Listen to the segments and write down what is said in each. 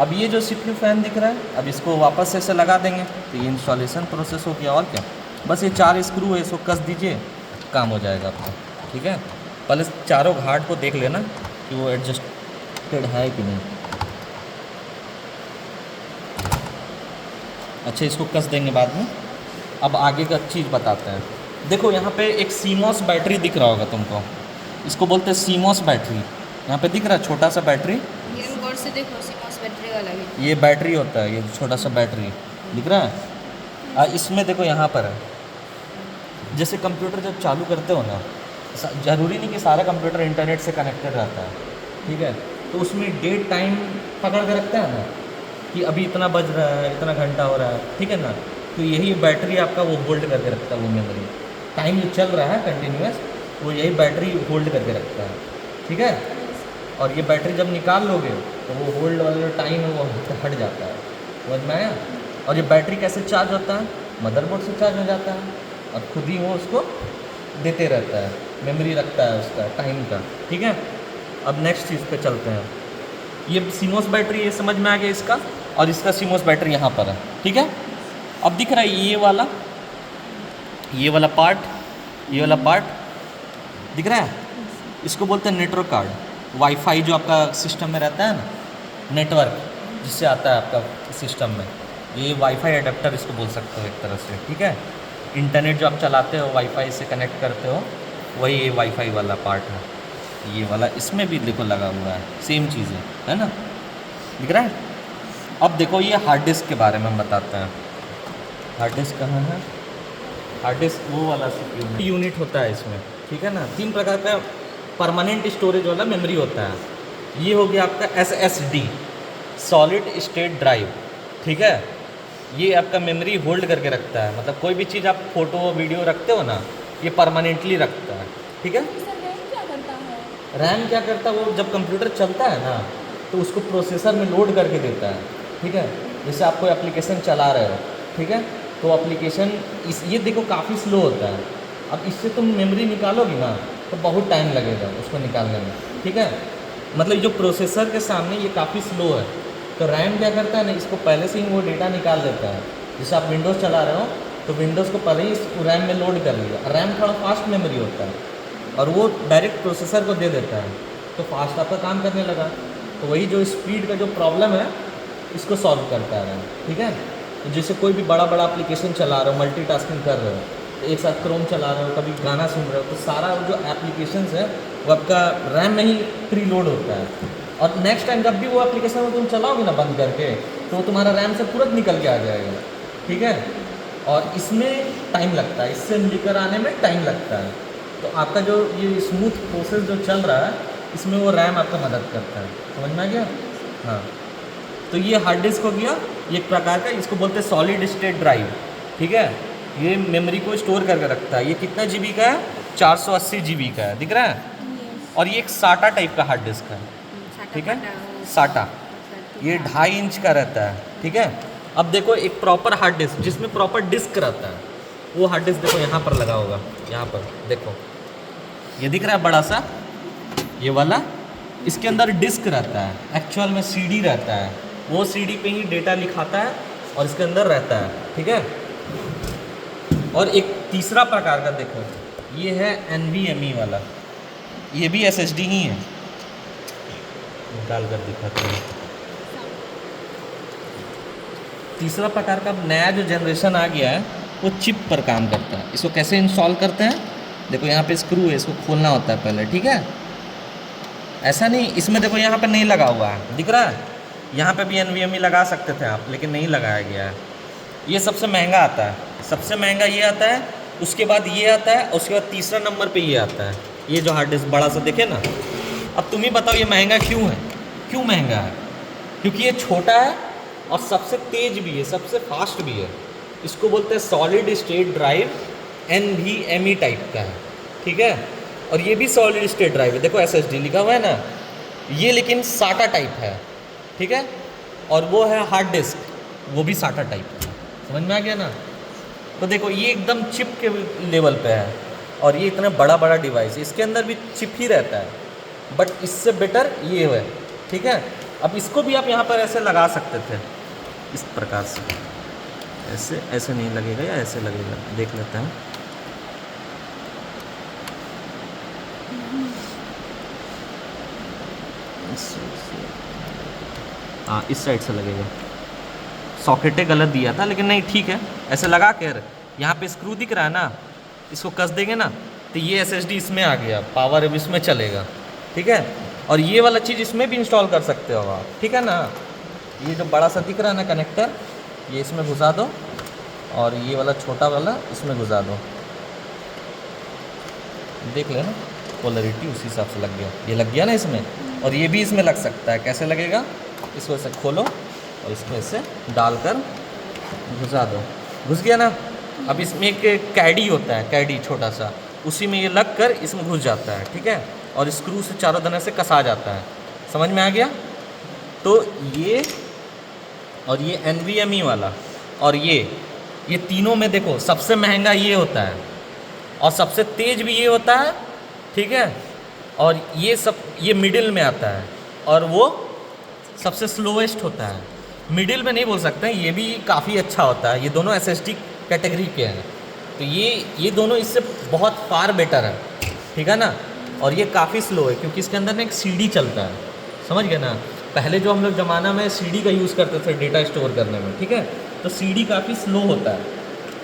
अब ये जो CPU फ़ैन दिख रहा है, अब इसको वापस से ऐसे लगा देंगे तो ये इंस्टॉलेशन प्रोसेस हो गया। और क्या, बस ये 4 स्क्रू है, इसको कस दीजिए, काम हो जाएगा आपका। ठीक है, पहले चारों घाट को देख लेना कि वो एडजस्टेड है कि नहीं। अच्छा, इसको कस देंगे बाद में। अब आगे का चीज़ बताते हैं। देखो यहाँ पे एक CMOS बैटरी दिख रहा होगा तुमको, इसको बोलते हैं CMOS बैटरी। यहाँ पे दिख रहा है छोटा सा बैटरी, ये गौर से देखो, CMOS बैटरी वाला भी। ये बैटरी होता है, ये छोटा सा बैटरी दिख रहा है। इसमें देखो यहाँ पर है, जैसे कंप्यूटर जब चालू करते हो ना, ज़रूरी नहीं कि सारा कंप्यूटर इंटरनेट से कनेक्टेड रहता है। ठीक है, तो उसमें डेट टाइम पकड़ के रखता है ना कि अभी इतना बज रहा है, इतना घंटा हो रहा है। ठीक है ना, तो यही बैटरी आपका वो होल्ड करके रखता है, वो मेमोरी टाइम जो चल रहा है कंटिन्यूस, वो यही बैटरी होल्ड करके रखता है। ठीक है, और ये बैटरी जब निकाल लोगे तो वो होल्ड वाला जो टाइम है वो हट जाता है। समझ में आया? और ये बैटरी कैसे चार्ज होता है? मदरबोर्ड से चार्ज हो जाता है और खुद ही वो उसको देते रहता है, मेमोरी रखता है उसका टाइम का। ठीक है, अब नेक्स्ट चीज़ पे चलते हैं। ये CMOS बैटरी, ये समझ में आ गया इसका, और इसका CMOS बैटरी यहाँ पर है। ठीक है, अब दिख रहा है ये वाला पार्ट, ये वाला पार्ट दिख रहा है, इसको बोलते हैं नेटवर्क कार्ड। वाईफाई जो आपका सिस्टम में रहता है ना, नेटवर्क जिससे आता है आपका सिस्टम में, ये वाईफाई अडेप्टर इसको बोल सकते हो एक तरह से। ठीक है, इंटरनेट जो आप चलाते हो वाईफाई से कनेक्ट करते हो, वही ये वाईफाई वाला पार्ट है, ये वाला। इसमें भी देखो लगा हुआ है, सेम चीज़ है ना, दिख रहा है। अब देखो ये हार्ड डिस्क के बारे में हम बताते हैं। हार्ड डिस्क कहाँ है? हार्ड डिस्क वो वाला CPU यूनिट होता है इसमें। ठीक है ना, 3 प्रकार का परमानेंट स्टोरेज वाला मेमोरी होता है। ये हो गया आपका SSD, सॉलिड स्टेट ड्राइव। ठीक है, ये आपका मेमोरी होल्ड करके रखता है, मतलब कोई भी चीज़ आप फोटो वीडियो रखते हो ना, ये परमानेंटली रखता है। ठीक है, रैम क्या करता है, वो जब कंप्यूटर चलता है ना तो उसको प्रोसेसर में लोड करके देता है। ठीक है, जैसे आप कोई एप्लीकेशन चला रहे हो, ठीक है, तो एप्लीकेशन ये देखो काफ़ी स्लो होता है। अब इससे तुम मेमोरी निकालोगी ना तो बहुत टाइम लगेगा उसको निकालने में। ठीक है, मतलब जो प्रोसेसर के सामने ये काफ़ी स्लो है, तो रैम क्या करता है ना, इसको पहले से ही वो डेटा निकाल देता है। जैसे आप विंडोज़ चला रहे हो तो विंडोज़ को पहले ही इस रैम में लोड कर लिया। रैम थोड़ा फास्ट मेमोरी होता है और वो डायरेक्ट प्रोसेसर को दे देता है, तो फास्ट आपका काम करने लगा। तो वही जो स्पीड का जो प्रॉब्लम है इसको सॉल्व करता है। ठीक है, तो जैसे कोई भी बड़ा एप्लीकेशन चला रहे हो, मल्टीटास्किंग कर रहे हो, तो एक साथ क्रोम चला रहे हो, कभी गाना सुन रहे हो, तो सारा जो एप्लीकेशंस है वो आपका रैम में ही प्री लोड होता है। और नेक्स्ट टाइम जब भी वो एप्लीकेशन तुम चलाओगे ना बंद करके, तो तुम्हारा रैम से तुरंत निकल के आ जाएगा। ठीक है, और इसमें टाइम लगता है, इससे लेकर आने में टाइम लगता है। तो आपका जो ये स्मूथ प्रोसेस जो चल रहा है, इसमें वो रैम आपका मदद करता है। समझ में आ गया? हाँ, तो ये हार्ड डिस्क हो गया, ये एक प्रकार का, इसको बोलते हैं सॉलिड स्टेट ड्राइव। ठीक है, ये मेमोरी को स्टोर करके रखता है। ये कितना GB का है? 480 GB का है, दिख रहा है। और ये एक SATA टाइप का हार्ड डिस्क है। ठीक है, SATA, ये 2.5 इंच का रहता है। ठीक है, अब देखो एक प्रॉपर हार्ड डिस्क जिसमें प्रॉपर डिस्क रहता है, वो हार्ड डिस्क देखो यहाँ पर लगा होगा, यहाँ पर देखो, ये दिख रहा है बड़ा सा, ये वाला, इसके अंदर डिस्क रहता है, एक्चुअल में CD रहता है। वो CD पे ही डेटा लिखाता है और इसके अंदर रहता है। ठीक है, और एक तीसरा प्रकार का देखो, ये है NVMe वाला, ये भी SSD ही है, निकाल कर दिखाते हैं। तीसरा प्रकार का नया जो जनरेशन आ गया है वो चिप पर काम करता है। इसको कैसे इंस्टॉल करते हैं? देखो यहाँ पे स्क्रू है, इसको खोलना होता है पहले। ठीक है, ऐसा नहीं, इसमें देखो यहाँ पे नहीं लगा हुआ है, दिख रहा है? यहाँ पे भी NVMe लगा सकते थे आप, लेकिन नहीं लगाया गया है। ये सबसे महंगा आता है, सबसे महंगा ये आता है, उसके बाद ये आता है, उसके बाद तीसरा नंबर पे ये आता है, ये जो हार्ड डिस्क बड़ा सा देखे ना। अब तुम ही बताओ ये महंगा क्यों है? क्यों महंगा है? क्योंकि ये छोटा है और सबसे तेज भी है, सबसे फास्ट भी है। इसको बोलते हैं solid state drive, NVMe type का है। ठीक है, और ये भी सॉलिड स्टेट ड्राइव है, देखो SSD लिखा हुआ है ना, ये लेकिन SATA टाइप है। ठीक है, और वो है हार्ड डिस्क, वो भी SATA टाइप है। समझ में आ गया ना? तो देखो ये एकदम चिप के लेवल पे है, और ये इतना बड़ा डिवाइस, इसके अंदर भी चिप ही रहता है, बट इससे बेटर ये है। ठीक है, अब इसको भी आप यहाँ पर ऐसे लगा सकते थे इस प्रकार से, ऐसे ऐसे नहीं लगेगा या ऐसे लगेगा, देख लेते हैं। हाँ इस साइड से लगेगा, सॉकेटे गलत दिया था लेकिन नहीं ठीक है, ऐसे लगा कर यहाँ पे स्क्रू दिख रहा है ना, इसको कस देंगे ना तो ये SSD इसमें आ गया, पावर अब इसमें चलेगा, ठीक है। और ये वाला चीज़ इसमें भी इंस्टॉल कर सकते हो आप, ठीक है ना। ये जो बड़ा सा दिख रहा है ना कनेक्टर, ये इसमें घुसा दो और ये वाला छोटा वाला इसमें घुसा दो, देख लेना पोलरिटी उसी हिसाब से लग गया, ये लग गया ना इसमें। और ये भी इसमें लग सकता है, कैसे लगेगा, इसको ऐसे खोलो और इसको ऐसे डालकर घुसा दो, घुस गया ना। अब इसमें एक कैडी होता है, कैडी छोटा सा, उसी में ये लग कर इसमें घुस जाता है, ठीक है। और स्क्रू से चारों तरफ से कसा जाता है, समझ में आ गया। तो ये और ये NVMe वाला और ये तीनों में देखो सबसे महंगा ये होता है और सबसे तेज भी ये होता है, ठीक है। और ये मिडिल में आता है और वो सबसे स्लोएस्ट होता है। मिडिल में नहीं बोल सकते हैं, ये भी काफ़ी अच्छा होता है। ये दोनों SSD कैटेगरी के हैं, तो ये दोनों इससे बहुत फार बेटर है, ठीक है ना। और ये काफ़ी स्लो है क्योंकि इसके अंदर ना एक CD चलता है, समझ गए ना। पहले जो हम लोग ज़माना में CD का यूज़ करते थे डेटा स्टोर करने में, ठीक है, तो CD काफ़ी स्लो होता है,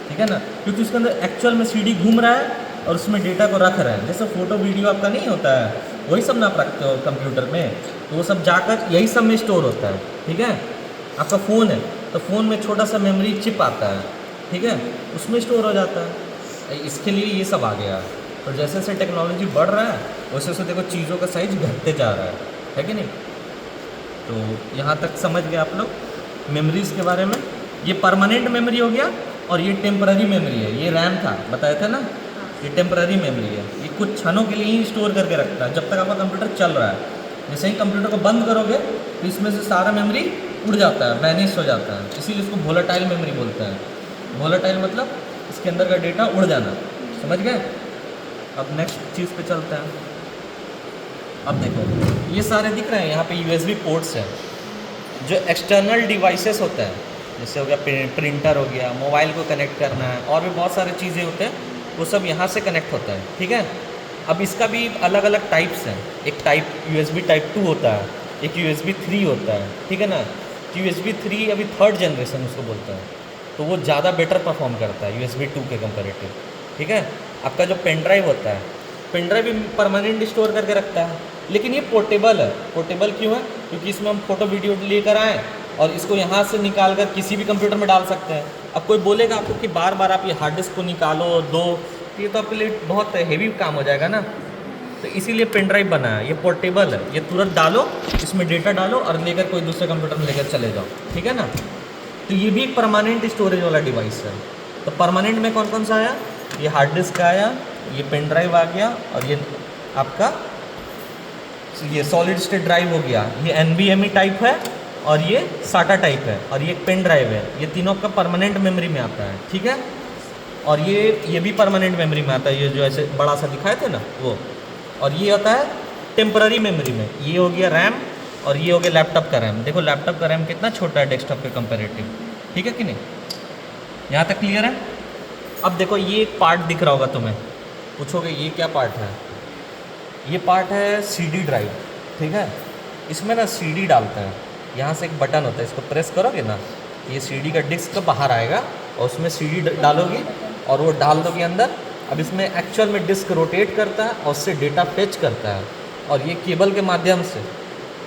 ठीक है ना, क्योंकि उसके अंदर एक्चुअल में CD घूम रहा है और उसमें डेटा को रख रहे हैं। जैसे फ़ोटो वीडियो आपका नहीं होता है, वही सब ना आप रखते हो कंप्यूटर में, तो वो सब जाकर यही सब में स्टोर होता है, ठीक है। आपका फ़ोन है तो फ़ोन में छोटा सा मेमोरी चिप आता है, ठीक है, उसमें स्टोर हो जाता है। इसके लिए ये सब आ गया। और जैसे जैसे टेक्नोलॉजी बढ़ रहा है वैसे वैसे देखो चीज़ों का साइज घटते जा रहा है कि नहीं। तो यहाँ तक समझ गए आप लोग मेमोरीज़ के बारे में। ये परमानेंट मेमोरी हो गया और ये टेम्पररी मेमोरी है। ये रैम था, बताया था ना, ये टेम्पररी मेमोरी है। ये कुछ क्षणों के लिए ही स्टोर करके रखता है जब तक आपका कंप्यूटर चल रहा है। जैसे ही कंप्यूटर को बंद करोगे तो इसमें से सारा मेमोरी उड़ जाता है, वैनिश हो जाता है, इसीलिए इसको वोलेटाइल मेमोरी बोलते हैं। वोलेटाइल मतलब इसके अंदर का डेटा उड़ जाना, समझ गए। अब नेक्स्ट चीज़ पे चलते हैं। अब देखो ये सारे दिख रहे हैं यहाँ पे USB पोर्ट्स हैं जो एक्सटर्नल डिवाइसेस होते हैं, जैसे हो गया प्रिंटर हो गया, मोबाइल को कनेक्ट करना है और भी बहुत सारी चीज़ें होते हैं, वो सब यहाँ से कनेक्ट होता है, ठीक है। अब इसका भी अलग अलग टाइप्स हैं। एक टाइप USB टाइप 2 होता है, एक USB 3 होता है, ठीक है ना। USB 3 अभी 3rd जनरेशन उसको बोलते हैं, तो वो ज़्यादा बेटर परफॉर्म करता है USB 2 के कंपेरेटिव, ठीक है। आपका जो पेन ड्राइव होता है, पेन ड्राइव भी परमानेंट स्टोर करके रखता है, लेकिन ये पोर्टेबल है। पोर्टेबल क्यों है? क्योंकि इसमें हम फोटो वीडियो लेकर आएँ और इसको यहाँ से निकाल कर किसी भी कंप्यूटर में डाल सकते हैं। अब कोई बोलेगा आपको कि बार बार आप ये हार्ड डिस्क को निकालो दो, ये तो आपके लिए बहुत हेवी काम हो जाएगा ना, तो इसीलिए पेन ड्राइव बना है। ये पोर्टेबल है, ये तुरंत डालो, इसमें डेटा डालो और लेकर कोई दूसरे कंप्यूटर में लेकर चले जाओ, ठीक है ना। तो ये भी एक परमानेंट स्टोरेज वाला डिवाइस है। तो परमानेंट में कौन कौन सा आया? ये हार्ड डिस्क आया, ये पेन ड्राइव आ गया और ये आपका ये सॉलिड स्टेट ड्राइव हो गया। ये NVMe टाइप है और ये SATA टाइप है और ये पेन ड्राइव है। ये तीनों आपका परमानेंट मेमोरी में आता है, ठीक है। और ये भी परमानेंट मेमोरी में आता है, ये जो ऐसे बड़ा सा दिखाए थे ना वो। और ये होता है टेम्पररी मेमोरी में। ये हो गया रैम और ये हो गया लैपटॉप का रैम। देखो लैपटॉप का रैम कितना छोटा है डेस्कटॉप के कंपेरेटिव, ठीक है कि नहीं। यहाँ तक क्लियर है। अब देखो ये एक पार्ट दिख रहा होगा तुम्हें, पूछोगे ये क्या पार्ट है? ये पार्ट है CD ड्राइव, ठीक है। इसमें ना CD डालते हैं, यहाँ से एक बटन होता है, इसको प्रेस करोगे ना ये CD का डिस्क बाहर आएगा और उसमें CD डालोगी और वो डाल दोगे अंदर। अब इसमें एक्चुअल में डिस्क रोटेट करता है और उससे डेटा फेच करता है और ये केबल के माध्यम से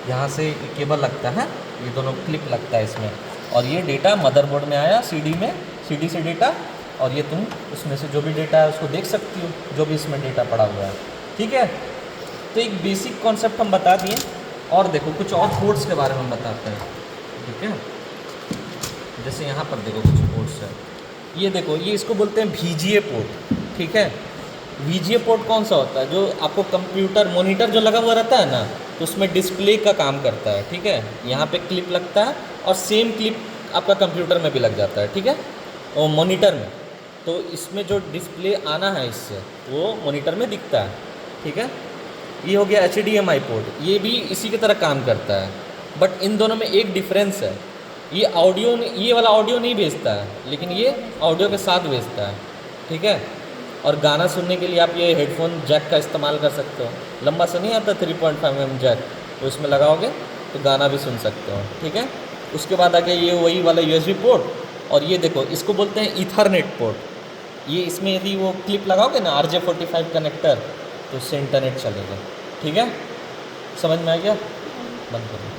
यहाँ से केबल लगता है, ये दोनों क्लिप लगता है इसमें और ये डेटा मदरबोर्ड में आया CD में, CD से डेटा, और ये तुम उसमें से जो भी डेटा है उसको देख सकती हो, जो भी इसमें डेटा पड़ा हुआ है, ठीक है। तो एक बेसिक कॉन्सेप्ट हम बता दिए और देखो कुछ और पोर्ट्स के बारे में हम बताते हैं, ठीक है। जैसे यहाँ पर देखो कुछ पोर्ट्स है, ये देखो ये इसको बोलते हैं VGA पोर्ट, ठीक है। VGA पोर्ट कौन सा होता है? जो आपको कंप्यूटर मॉनिटर जो लगा हुआ रहता है ना, तो उसमें डिस्प्ले का काम करता है, ठीक है। यहाँ पे क्लिप लगता है और सेम क्लिप आपका कंप्यूटर में भी लग जाता है, ठीक है, और मॉनिटर में। तो इसमें जो डिस्प्ले आना है इससे वो मॉनिटर में दिखता है, ठीक है। ये हो गया HDMI पोर्ट, ये भी इसी की तरह काम करता है, बट इन दोनों में एक डिफरेंस है, ये ऑडियो, ये वाला ऑडियो नहीं भेजता है, लेकिन ये ऑडियो के साथ भेजता है, ठीक है। और गाना सुनने के लिए आप ये हेडफोन जैक का इस्तेमाल कर सकते हो, लंबा सा नहीं आता 3.5 mm जैक, तो इसमें लगाओगे तो गाना भी सुन सकते हो, ठीक है। उसके बाद आगे ये वही वाला USB पोर्ट, और ये देखो इसको बोलते हैं ईथरनेट पोर्ट। ये इसमें यदि वो क्लिप लगाओगे ना RJ45 कनेक्टर, तो उससे इंटरनेट चलेगा, ठीक है। समझ में आ गया? बंद करो।